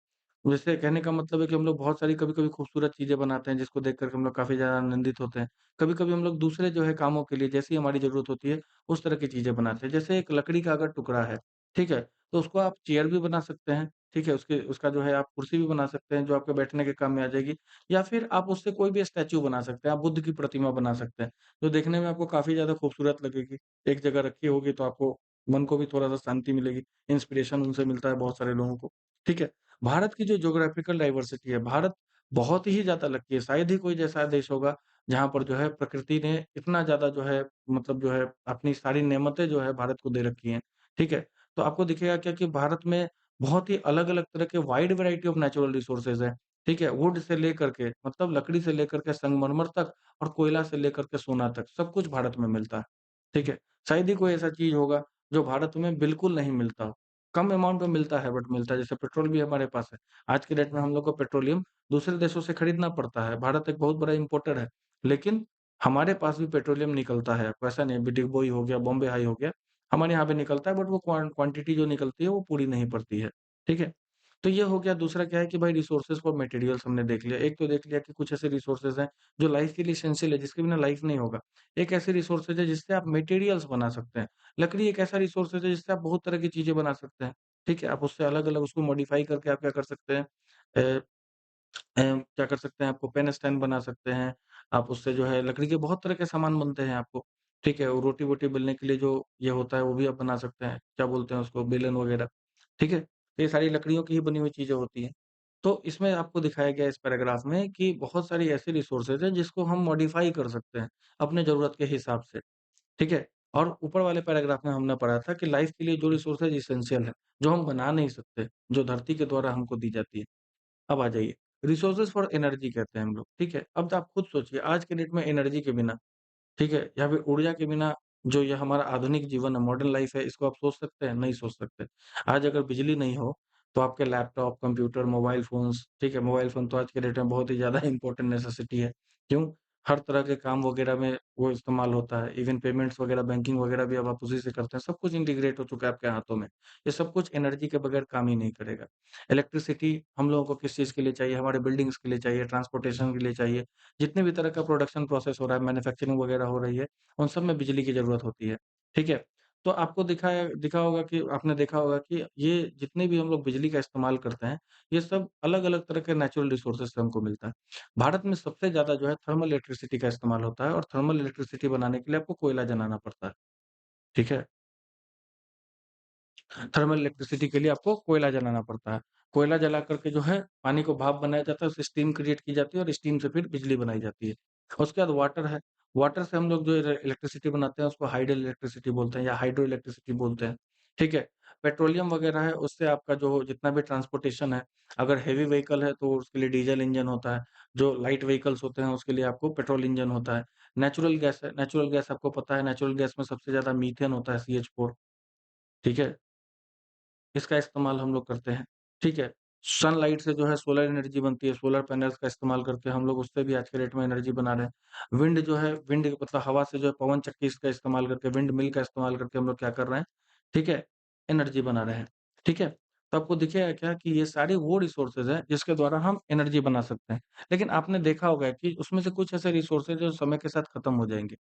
S1: वैसे कहने का मतलब है कि हम लोग बहुत सारी कभी-कभी खूबसूरत चीज़ें बनाते हैं, जिसको देख कर के हम लोग काफ़ी ज़्यादा आनंदित होते हैं। कभी-कभी हम लोग दूसरे जो है कामों के लिए जैसी हमारी ज़रूरत होती है, उस तरह की चीज़ें बनाते हैं। जैसे एक लकड़ी का अगर टुकड़ा है, ठीक है? तो उसको आप चेयर भी बना सकते हैं, ठीक है? उसके उसका जो है आप कुर्सी भी बना सकते हैं, जो आपके बैठने के काम में आ जाएगी या फिर आप उससे कोई भी स्टैच्यू बना सकते हैं, आप बुद्ध की प्रतिमा बना सकते हैं, जो देखने में आपको काफ़ी ज़्यादा खूबसूरत लगेगी। एक जगह रखी होगी तो आपको मन को भी थोड़ा-सा शांति मिलेगी, इंस्पिरेशन उनसे मिलता है बहुत सारे लोगों को, ठीक है? भारत की जो ज्योग्राफिकल डाइवर्सिटी है, भारत बहुत ही ज़्यादा लकी है, शायद ही कोई जैसा देश होगा, जहाँ पर जो है प्रकृति ने इतना ज़्यादा जो है मतलब जो है अपनी सारी नेमतें जो है भारत को दे रखी हैं, ठीक है? तो आपको दिखेगा क्या कि भारत में बहुत ही अलग-अलग तरह के wide variety of natural resources हैं, ठीक है? वुड से लेकर के मतलब लकड़ी से लेकर के संगमरमर तक और कोयला से लेकर के सोना तक, सब कुछ भारत में मिलता है, ठीक है? शायद ही कोई ऐसा चीज़ होगा जो भारत में बिल्कुल नहीं मिलता हो। कम अमाउंट में मिलता है बट मिलता है, जैसे पेट्रोल भी हमारे पास है। आज के डेट में हम लोग को पेट्रोलियम दूसरे देशों से खरीदना पड़ता है, भारत एक बहुत बड़ा इम्पोर्टर है, लेकिन हमारे पास भी पेट्रोलियम निकलता है, वैसा नहीं है, डिगबोई हो गया, बॉम्बे हाई हो गया, हमारे यहाँ पे निकलता है बट वो क्वांटिटी जो निकलती है वो पूरी नहीं पड़ती है, ठीक है? तो ये हो गया, दूसरा क्या है कि भाई रिसोर्सेज़ और मटेरियल्स हमने देख लिया। एक तो देख लिया कि कुछ ऐसे रिसोर्सेज़ हैं जो लाइफ़ के लिए एसेंशियल है, जिसके बिना लाइफ़ नहीं होगा। एक ऐसे रिसोर्सेज़ है जिससे आप मटेरियल्स बना सकते हैं। लकड़ी एक ऐसा रिसोर्सेज़ है जिससे आप बहुत तरह की चीज़ें बना सकते हैं, ठीक है? आप उससे अलग-अलग उसको मॉडिफ़ाई करके आप क्या कर सकते हैं अ क्या कर सकते हैं, आपको पेन स्टैंड बना सकते हैं। आप उससे जो है लकड़ी के बहुत तरह के सामान बनते हैं आपको, ठीक है? वो रोटी-वोटी बेलने के लिए जो ये होता है, वो भी आप बना सकते हैं। क्या बोलते हैं उसको? बेलन वगैरह, ठीक है? तो ये सारी लकड़ियों की ही बनी हुई चीज़ें होती हैं। तो इसमें आपको दिखाया गया है इस पैराग्राफ में कि बहुत सारी ऐसी रिसोर्सेज़ हैं जिसको हम मॉडिफ़ाई कर सकते हैं, अपने ज़रूरत के हिसाब से, ठीक है? और ऊपर वाले पैराग्राफ में हमने पढ़ा था कि लाइफ़ के लिए जो रिसोर्सेज़ एसेंशियल है, जो हम बना नहीं सकते, जो धरती के द्वारा हमको दी जाती है। अब आ जाइए, रिसोर्सेज़ फॉर एनर्जी कहते हैं हम लोग, ठीक है? अब तो आप खुद सोचिए आज के डेट में एनर्जी के बिना, ठीक है? या फिर ऊर्जा के बिना जो ये हमारा आधुनिक जीवन है, मॉडर्न लाइफ़ है, इसको आप सोच सकते हैं? नहीं सोच सकते। आज अगर बिजली नहीं हो, तो आपके लैपटॉप, कंप्यूटर, मोबाइल फ़ोन्स, ठीक है? मोबाइल फ़ोन तो आज के डेट में बहुत ही ज़्यादा इम्पोर्टेंट नेसेसिटी है। क्यों? हर तरह के काम वगैरह में वो इस्तेमाल होता है। इवन पेमेंट्स वगैरह, बैंकिंग वगैरह भी अब आप उसी से करते हैं। सब कुछ इंटीग्रेट हो चुका है आपके हाथों में। ये सब कुछ एनर्जी के बगैर काम ही नहीं करेगा। इलेक्ट्रिसिटी हम लोगों को किस चीज़ के लिए चाहिए? हमारे बिल्डिंग्स के लिए चाहिए, ट्रांसपोर्टेशन के लिए चाहिए। जितने भी तरह का प्रोडक्शन प्रोसेस हो रहा है, मैन्युफैक्चरिंग वगैरह हो रही है, उन सब में बिजली की ज़रूरत होती है, ठीक है? तो आपको दिखा होगा कि आपने देखा होगा कि ये जितने भी हम लोग बिजली का इस्तेमाल करते हैं, ये सब अलग-अलग तरह के नेचुरल रिसोर्सेज़ से हमको मिलता है। भारत में सबसे ज़्यादा जो है थर्मल इलेक्ट्रिसिटी का इस्तेमाल होता है और थर्मल इलेक्ट्रिसिटी बनाने के लिए आपको कोयला जलाना पड़ता है, ठीक है? थर्मल इलेक्ट्रिसिटी के लिए आपको कोयला जलाना पड़ता है। कोयला जला कर के जो है पानी को भाप बनाया जाता है, उससे स्टीम क्रिएट की जाती है और स्टीम से फिर बिजली बनाई जाती है। उसके बाद वाटर है, वाटर से हम लोग जो इलेक्ट्रिसिटी बनाते हैं उसको हाइडल इलेक्ट्रिसिटी बोलते हैं या हाइड्रो इलेक्ट्रिसिटी बोलते हैं, ठीक है? पेट्रोलियम वगैरह है उससे आपका जो जितना भी ट्रांसपोर्टेशन है, अगर हेवी व्हीकल है तो उसके लिए डीज़ल इंजन होता है, जो लाइट व्हीकल्स होते हैं उसके लिए आपको पेट्रोल इंजन होता है। नेचुरल गैस है, नेचुरल गैस आपको पता है नेचुरल गैस में सबसे ज़्यादा मीथेन होता है CH4, ठीक है? इसका इस्तेमाल हम लोग करते हैं, ठीक है? सनलाइट से जो है सोलर एनर्जी बनती है, सोलर पैनल्स का इस्तेमाल करके हम लोग उससे भी आज के डेट में एनर्जी बना रहे हैं। विंड जो है विंड मतलब हवा से जो है पवन चक्की इसका इस्तेमाल करके विंड मिल का इस्तेमाल करके हम लोग क्या कर रहे हैं, ठीक है? एनर्जी बना रहे हैं, ठीक है? तो आपको दिखेगा क्या कि ये सारे वो रिसोर्सेज़ हैं जिसके द्वारा हम एनर्जी बना सकते हैं। लेकिन आपने देखा होगा कि उसमें से कुछ ऐसे रिसोर्सेज़ जो समय के साथ खत्म हो जाएँगे।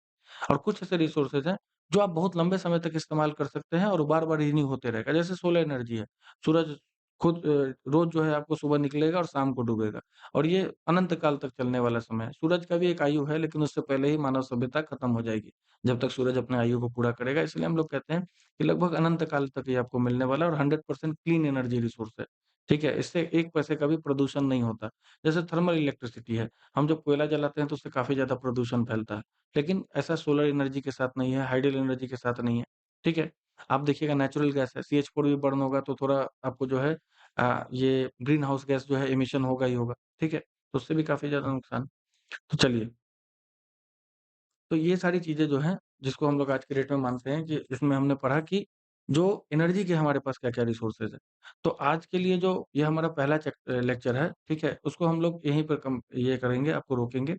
S1: और कुछ ऐसे रिसोर्सेज़ हैं, जो आप बहुत लंबे समय तक इस्तेमाल कर सकते हैं और बार-बार रिन्यू होते रहेगा। जैसे सोलर एनर्जी है, सूरज खुद रोज़ जो है आपको सुबह निकलेगा और शाम को डूबेगा और ये अनंत काल तक चलने वाला समय है। सूरज का भी एक आयु है, लेकिन उससे पहले ही मानव सभ्यता खत्म हो जाएगी, जब तक सूरज अपने आयु को पूरा करेगा। इसलिए हम लोग कहते हैं कि लगभग अनंत काल तक ये आपको मिलने वाला है और 100% क्लीन एनर्जी रिसोर्स है, ठीक है? इससे 1 पैसे का भी प्रदूषण नहीं होता। जैसे थर्मल इलेक्ट्रिसिटी है, हम जब कोयला जलाते हैं तो उससे काफ़ी ज़्यादा प्रदूषण फैलता है। लेकिन ऐसा सोलर एनर्जी के साथ नहीं है, हाइडल एनर्जी के साथ नहीं है, ठीक है? आप देखिएगा नेचुरल गैस है, CH4 भी बर्न होगा तो थोड़ा आपको जो है ये ग्रीन हाउस गैस जो है एमिशन होगा ही होगा, ठीक है? तो उससे भी काफ़ी ज़्यादा नुकसान तो चलिए तो ये सारी चीज़ें जो हैं, जिसको हम लोग आज की डेट में मानते हैं कि इसमें हमने पढ़ा कि जो एनर्जी के हमारे पास क्या-क्या रिसोर्सेज़ हैं। तो आज के लिए जो ये हमारा पहला लेक्चर है, ठीक है? उसको हम लोग यहीं पर ये करेंगे, आपको रोकेंगे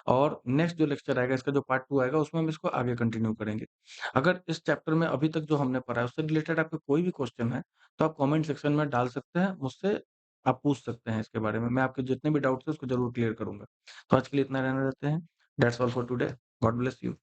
S1: और नेक्स्ट जो लेक्चर आएगा, इसका जो पार्ट 2 आएगा, उसमें हम इसको आगे कंटिन्यू करेंगे। अगर इस चैप्टर में अभी तक जो हमने पढ़ा है, उससे रिलेटेड आपके कोई भी क्वेश्चन है, तो आप कमेंट सेक्शन में डाल सकते हैं, मुझसे आप पूछ सकते हैं इसके बारे में। मैं आपके जितने भी डाउट्स हैं, उसको ज़रूर क्लियर करूँगा। तो आज के लिए इतना रहने देते हैं। That's all for today. God bless you.